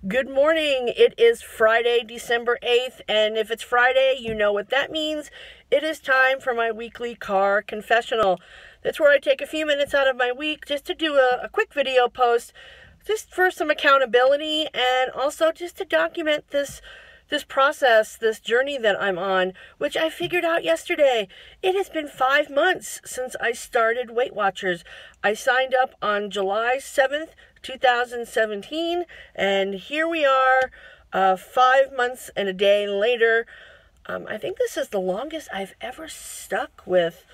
Good morning. It is Friday, December 8th, and if it's Friday, you know what that means. It is time for my weekly car confessional. That's where I take a few minutes out of my week just to do a quick video post, just for some accountability and also just to document this process, this journey that I'm on, which I figured out yesterday. It has been 5 months since I started Weight Watchers. I signed up on July 7th, 2017, and here we are, 5 months and a day later. I think this is the longest I've ever stuck with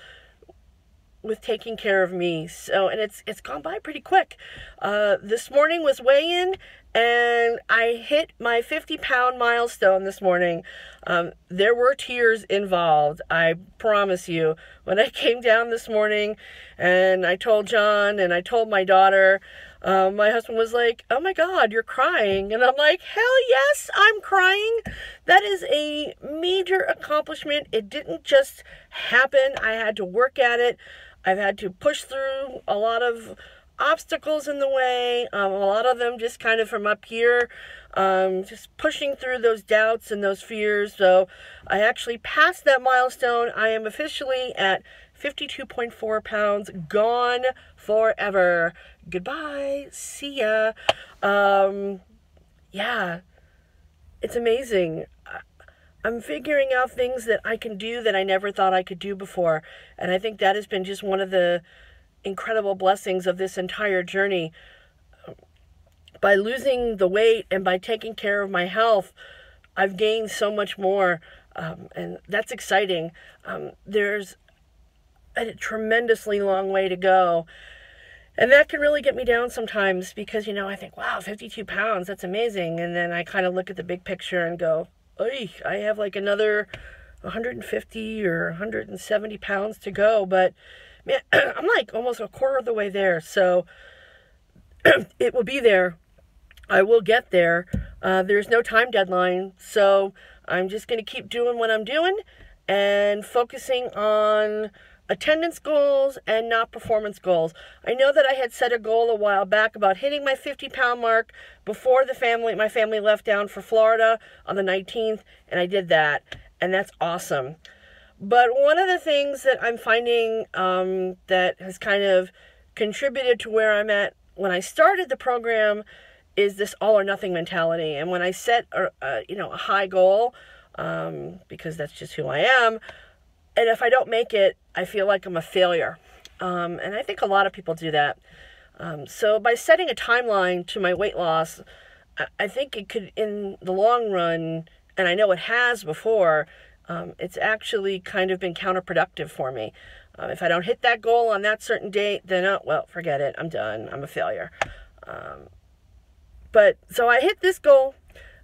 taking care of me. So, and it's gone by pretty quick. This morning was weigh-in, and I hit my 50-pound milestone this morning. There were tears involved, I promise you. When I came down this morning, and I told John, and I told my daughter, my husband was like, "Oh my God, you're crying." And I'm like, hell yes, I'm crying. That is a major accomplishment. It didn't just happen. I had to work at it. I've had to push through a lot of obstacles in the way, a lot of them just kind of from up here, just pushing through those doubts and those fears. So I actually passed that milestone. I am officially at 52.4 pounds, gone forever. Goodbye, see ya. Yeah, it's amazing. I'm figuring out things that I can do that I never thought I could do before. And I think that has been just one of the incredible blessings of this entire journey. By losing the weight and by taking care of my health, I've gained so much more. And that's exciting. There's a tremendously long way to go. And that can really get me down sometimes because, I think, wow, 52 pounds, that's amazing. And then I kind of look at the big picture and go, oy, I have like another 150 or 170 pounds to go. But man, I'm like almost a quarter of the way there. So it will be there. I will get there. There's no time deadline. So I'm just going to keep doing what I'm doing and focusing on attendance goals and not performance goals. I know that I had set a goal a while back about hitting my 50-pound mark before my family left down for Florida on the 19th, and I did that, and that's awesome. But one of the things that I'm finding that has kind of contributed to where I'm at when I started the program is this all-or-nothing mentality. And when I set a high goal, because that's just who I am, and if I don't make it, I feel like I'm a failure. And I think a lot of people do that. So by setting a timeline to my weight loss, I think it could, in the long run, and I know it has before, it's actually kind of been counterproductive for me. If I don't hit that goal on that certain date, then, well, forget it. I'm done. I'm a failure. So I hit this goal.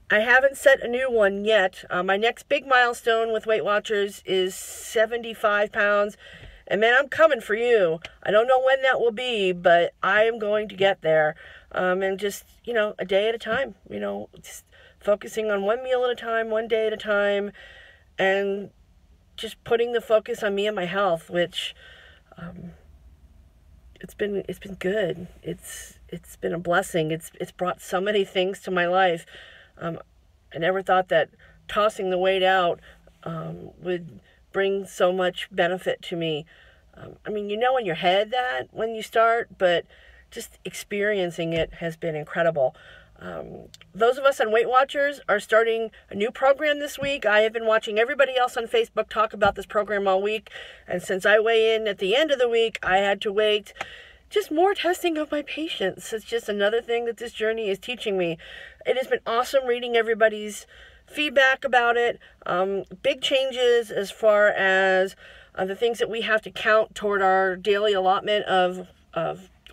I haven't set a new one yet. My next big milestone with Weight Watchers is 75 pounds. And man, I'm coming for you. I don't know when that will be, but I am going to get there. And just, a day at a time, just focusing on one meal at a time, one day at a time, and just putting the focus on me and my health, which, it's been good. It's been a blessing. It's brought so many things to my life. I never thought that tossing the weight out would bring so much benefit to me. In your head that when you start, but just experiencing it has been incredible. Those of us on Weight Watchers are starting a new program this week. I have been watching everybody else on Facebook talk about this program all week, and since I weigh in at the end of the week, I had to wait. Just more testing of my patience. It's just another thing that this journey is teaching me. It has been awesome reading everybody's feedback about it. Big changes as far as the things that we have to count toward our daily allotment of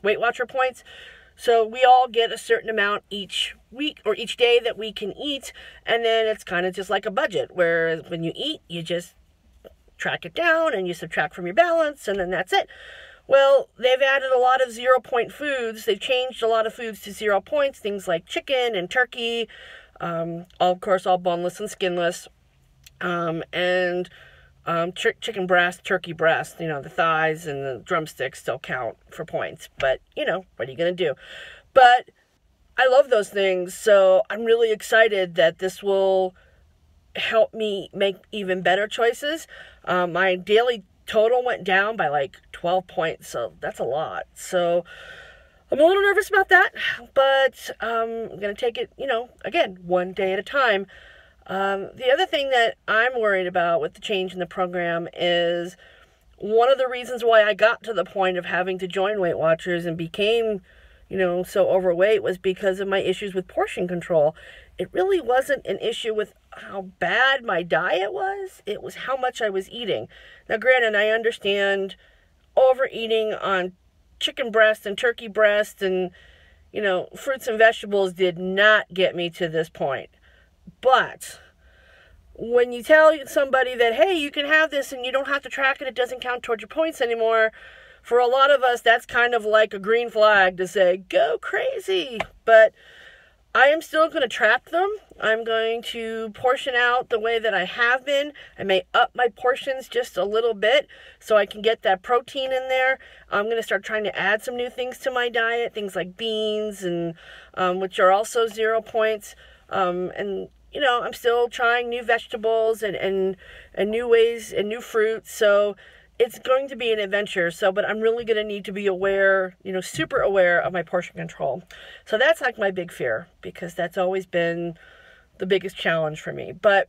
Weight Watcher points. So we all get a certain amount each week or each day that we can eat. And then it's kind of just like a budget, where when you eat, you just track it down and you subtract from your balance, and then that's it. Well, they've added a lot of 0-point foods. They've changed a lot of foods to 0 points, things like chicken and turkey, of course, all boneless and skinless, and chicken breast, turkey breast, the thighs and the drumsticks still count for points. But, what are you going to do? But I love those things. So I'm really excited that this will help me make even better choices. My daily total went down by like 12 points, so that's a lot. So I'm a little nervous about that, but I'm going to take it, again, one day at a time. The other thing that I'm worried about with the change in the program is one of the reasons why I got to the point of having to join Weight Watchers and became, so overweight was because of my issues with portion control. It really wasn't an issue with how bad my diet was. It was how much I was eating. Now, granted, I understand overeating on chicken breast and turkey breast and, fruits and vegetables did not get me to this point. But when you tell somebody that, hey, you can have this and you don't have to track it, it doesn't count towards your points anymore, for a lot of us, that's kind of like a green flag to say, go crazy. But I am still going to track them. I'm going to portion out the way that I have been. I may up my portions just a little bit so I can get that protein in there. I'm going to start trying to add some new things to my diet, things like beans, and which are also 0 points. And I'm still trying new vegetables and new ways and new fruits. So it's going to be an adventure. But I'm really going to need to be aware, super aware of my portion control. So that's like my big fear, because that's always been the biggest challenge for me. But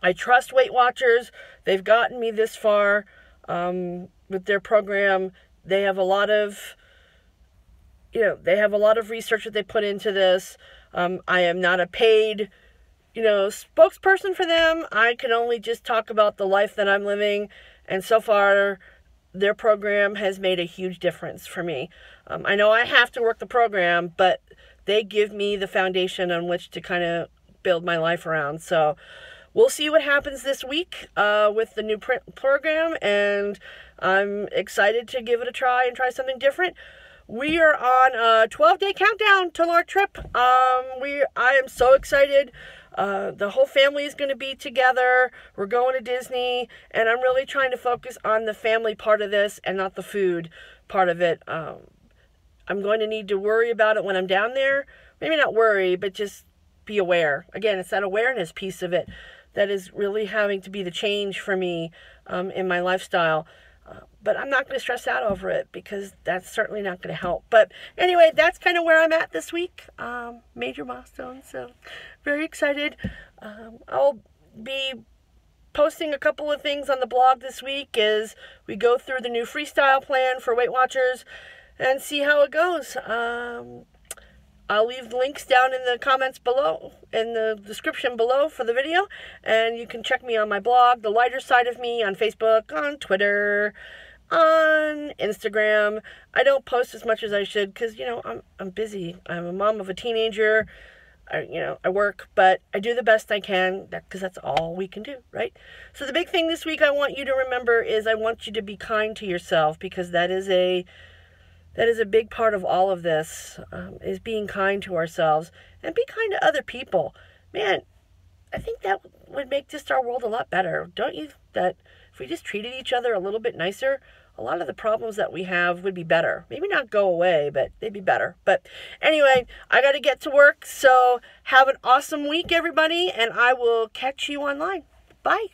I trust Weight Watchers. They've gotten me this far with their program. They have a lot of, research that they put into this. I am not a paid, spokesperson for them. I can only just talk about the life that I'm living. And so far, their program has made a huge difference for me. I know I have to work the program, but they give me the foundation on which to kind of build my life around. So we'll see what happens this week with the new program, and I'm excited to give it a try and try something different. We are on a 12-day countdown till our trip. I am so excited. The whole family is going to be together. We're going to Disney, and I'm really trying to focus on the family part of this and not the food part of it. I'm going to need to worry about it when I'm down there. Maybe not worry, but just be aware. Again, it's that awareness piece of it that is really having to be the change for me in my lifestyle. But I'm not going to stress out over it, because that's certainly not going to help. But anyway, that's kind of where I'm at this week. Major milestone, so very excited. I'll be posting a couple of things on the blog this week as we go through the new Freestyle plan for Weight Watchers and see how it goes. I'll leave links down in the comments below, in the description below for the video, and you can check me on my blog, The Lighter Side of Me, on Facebook, on Twitter, on Instagram. I don't post as much as I should because, I'm busy. I'm a mom of a teenager. I work, but I do the best I can because that's all we can do, right? So the big thing this week I want you to remember is I want you to be kind to yourself, because that is a big part of all of this, is being kind to ourselves and be kind to other people. Man, I think that would make just our world a lot better. Don't you? That if we just treated each other a little bit nicer, a lot of the problems that we have would be better. Maybe not go away, but they'd be better. But anyway, I got to get to work. So have an awesome week, everybody, and I will catch you online. Bye.